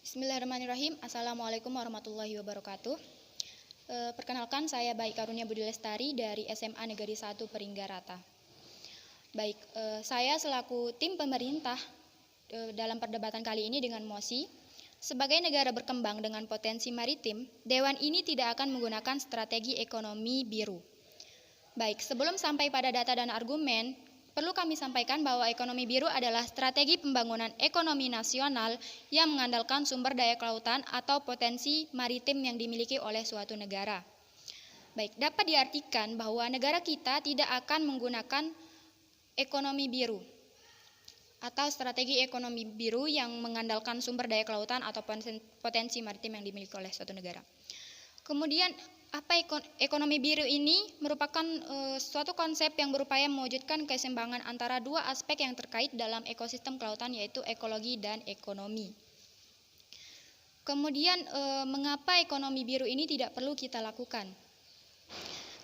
Bismillahirrahmanirrahim. Assalamualaikum warahmatullahi wabarakatuh. Perkenalkan, saya Baik Karunia Budi Lestari dari SMA Negeri 1 Peringgarata. Baik, saya selaku tim pemerintah dalam perdebatan kali ini dengan mosi, sebagai negara berkembang dengan potensi maritim, Dewan ini tidak akan menggunakan strategi ekonomi biru. Baik, sebelum sampai pada data dan argumen, perlu kami sampaikan bahwa ekonomi biru adalah strategi pembangunan ekonomi nasional yang mengandalkan sumber daya kelautan atau potensi maritim yang dimiliki oleh suatu negara. Baik, dapat diartikan bahwa negara kita tidak akan menggunakan ekonomi biru atau strategi ekonomi biru yang mengandalkan sumber daya kelautan atau potensi maritim yang dimiliki oleh suatu negara. Kemudian, ekonomi biru ini merupakan suatu konsep yang berupaya mewujudkan keseimbangan antara dua aspek yang terkait dalam ekosistem kelautan, yaitu ekologi dan ekonomi. Kemudian, mengapa ekonomi biru ini tidak perlu kita lakukan?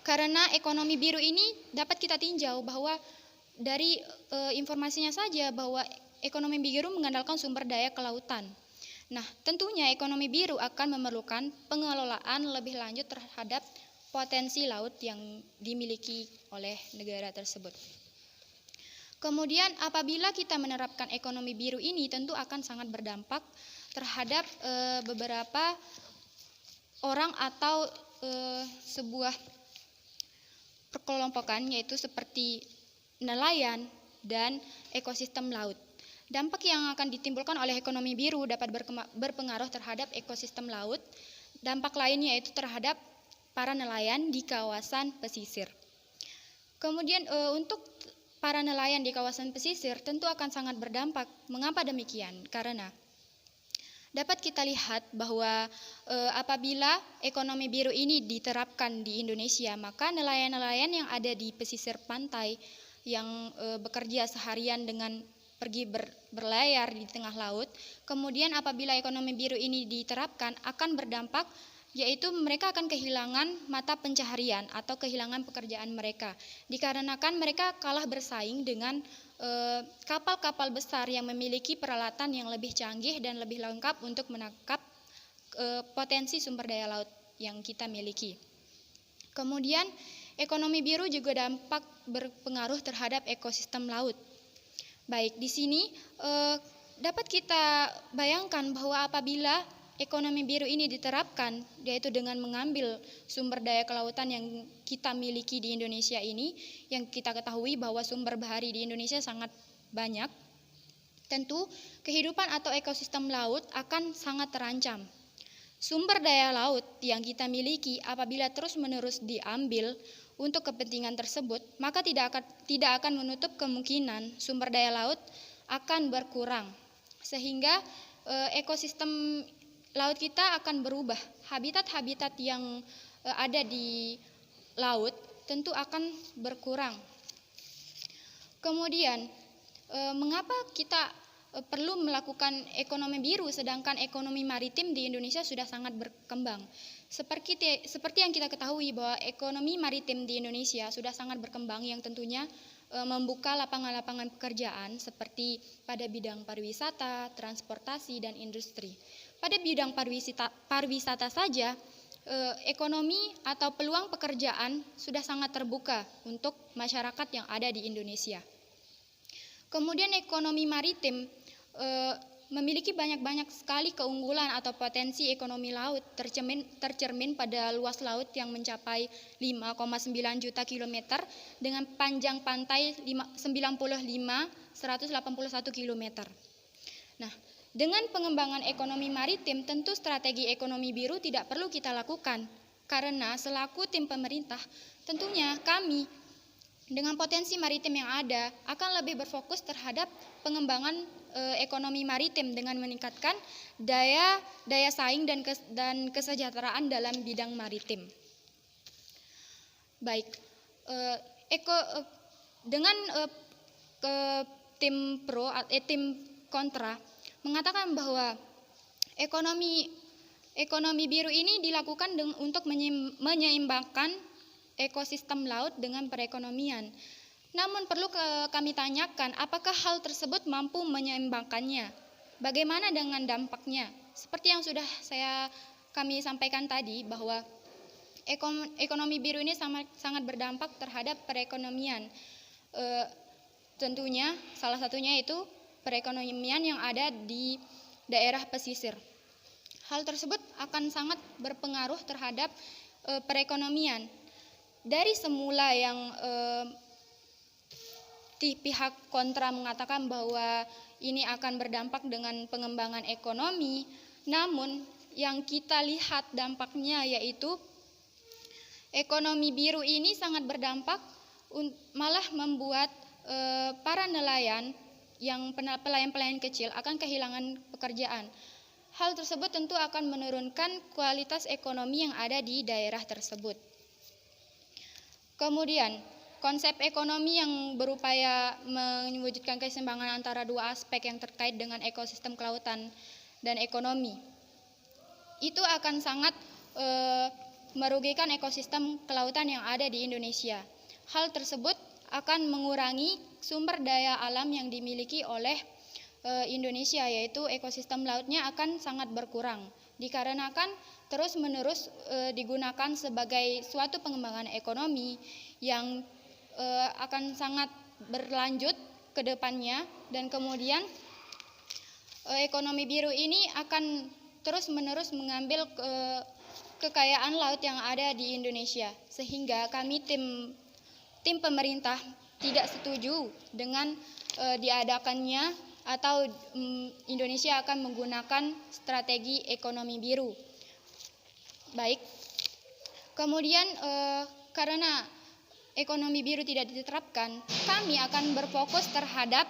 Karena ekonomi biru ini dapat kita tinjau bahwa dari informasinya saja bahwa ekonomi biru mengandalkan sumber daya kelautan. Nah, tentunya ekonomi biru akan memerlukan pengelolaan lebih lanjut terhadap potensi laut yang dimiliki oleh negara tersebut. Kemudian, apabila kita menerapkan ekonomi biru ini, tentu akan sangat berdampak terhadap beberapa orang atau sebuah perkelompokan, yaitu seperti nelayan dan ekosistem laut. Dampak yang akan ditimbulkan oleh ekonomi biru dapat berpengaruh terhadap ekosistem laut. Dampak lainnya yaitu terhadap para nelayan di kawasan pesisir. Kemudian untuk para nelayan di kawasan pesisir tentu akan sangat berdampak. Mengapa demikian? Karena dapat kita lihat bahwa apabila ekonomi biru ini diterapkan di Indonesia, maka nelayan-nelayan yang ada di pesisir pantai yang bekerja seharian dengan pergi berlayar di tengah laut, kemudian apabila ekonomi biru ini diterapkan akan berdampak, yaitu mereka akan kehilangan mata pencaharian atau kehilangan pekerjaan mereka, dikarenakan mereka kalah bersaing dengan kapal-kapal besar yang memiliki peralatan yang lebih canggih dan lebih lengkap untuk menangkap potensi sumber daya laut yang kita miliki. Kemudian ekonomi biru juga dampak berpengaruh terhadap ekosistem laut. Baik, di sini dapat kita bayangkan bahwa apabila ekonomi biru ini diterapkan, yaitu dengan mengambil sumber daya kelautan yang kita miliki di Indonesia ini, yang kita ketahui bahwa sumber bahari di Indonesia sangat banyak, tentu kehidupan atau ekosistem laut akan sangat terancam. Sumber daya laut yang kita miliki apabila terus-menerus diambil untuk kepentingan tersebut, maka tidak akan menutup kemungkinan sumber daya laut akan berkurang, sehingga ekosistem laut kita akan berubah. Habitat-habitat yang ada di laut tentu akan berkurang. Kemudian, mengapa kita perlu melakukan ekonomi biru sedangkan ekonomi maritim di Indonesia sudah sangat berkembang? Seperti yang kita ketahui bahwa ekonomi maritim di Indonesia sudah sangat berkembang, yang tentunya membuka lapangan-lapangan pekerjaan seperti pada bidang pariwisata, transportasi, dan industri. Pada bidang pariwisata saja, ekonomi atau peluang pekerjaan sudah sangat terbuka untuk masyarakat yang ada di Indonesia. Kemudian ekonomi maritim memiliki banyak sekali keunggulan atau potensi ekonomi laut tercermin pada luas laut yang mencapai 5,9 juta kilometer dengan panjang pantai 181 kilometer. Nah, dengan pengembangan ekonomi maritim, tentu strategi ekonomi biru tidak perlu kita lakukan, karena selaku tim pemerintah, tentunya kami dengan potensi maritim yang ada akan lebih berfokus terhadap pengembangan ekonomi maritim dengan meningkatkan daya saing dan kesejahteraan dalam bidang maritim. Baik, dengan tim pro tim kontra mengatakan bahwa ekonomi biru ini dilakukan untuk menyeimbangkan ekosistem laut dengan perekonomian. Namun perlu kami tanyakan, apakah hal tersebut mampu menyeimbangkannya? Bagaimana dengan dampaknya? seperti yang sudah kami sampaikan tadi bahwa ekonomi biru ini sangat berdampak terhadap perekonomian. Tentunya salah satunya itu perekonomian yang ada di daerah pesisir. Hal tersebut akan sangat berpengaruh terhadap perekonomian. Dari semula yang pihak kontra mengatakan bahwa ini akan berdampak dengan pengembangan ekonomi, namun yang kita lihat dampaknya yaitu ekonomi biru ini sangat berdampak, malah membuat para nelayan yang pelayan-pelayan kecil akan kehilangan pekerjaan. Hal tersebut tentu akan menurunkan kualitas ekonomi yang ada di daerah tersebut. Kemudian, konsep ekonomi yang berupaya mewujudkan keseimbangan antara dua aspek yang terkait dengan ekosistem kelautan dan ekonomi, itu akan sangat merugikan ekosistem kelautan yang ada di Indonesia. Hal tersebut akan mengurangi sumber daya alam yang dimiliki oleh Indonesia, yaitu ekosistem lautnya akan sangat berkurang dikarenakan terus-menerus digunakan sebagai suatu pengembangan ekonomi yang akan sangat berlanjut ke depannya, dan kemudian ekonomi biru ini akan terus-menerus mengambil kekayaan laut yang ada di Indonesia, sehingga kami tim pemerintah tidak setuju dengan diadakannya atau Indonesia akan menggunakan strategi ekonomi biru. Baik, kemudian karena ekonomi biru tidak diterapkan, kami akan berfokus terhadap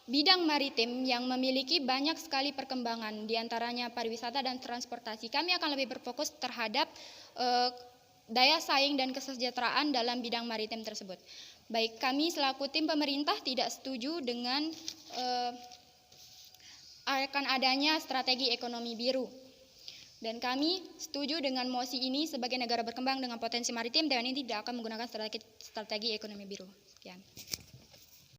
bidang maritim yang memiliki banyak sekali perkembangan, diantaranya pariwisata dan transportasi. Kami akan lebih berfokus terhadap daya saing dan kesejahteraan dalam bidang maritim tersebut. Baik, kami selaku tim pemerintah tidak setuju dengan akan adanya strategi ekonomi biru. Dan kami setuju dengan mosi ini sebagai negara berkembang dengan potensi maritim, dan ini tidak akan menggunakan strategi ekonomi biru. Sekian.